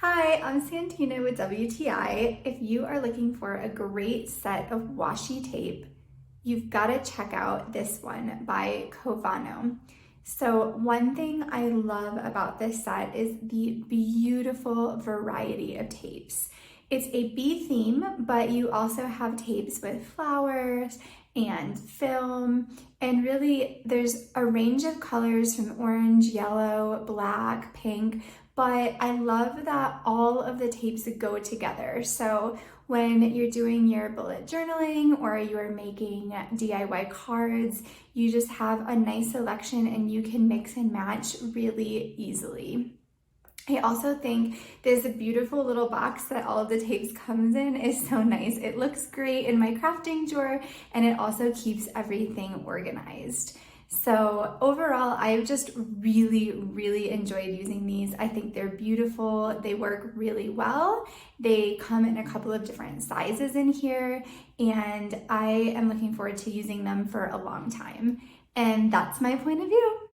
Hi, I'm Santina with WTI. If you are looking for a great set of washi tape, you've got to check out this one by KOVANO. So one thing I love about this set is the beautiful variety of tapes. It's a bee theme, but you also have tapes with flowers and film, and really there's a range of colors from orange, yellow, black, pink, but I love that all of the tapes go together. So when you're doing your bullet journaling or you're making DIY cards, you just have a nice selection and you can mix and match really easily. I also think this beautiful little box that all of the tapes comes in is so nice. It looks great in my crafting drawer and it also keeps everything organized. So overall, I've just really enjoyed using these. I think they're beautiful. They work really well. They come in a couple of different sizes in here, and I am looking forward to using them for a long time. And that's my point of view.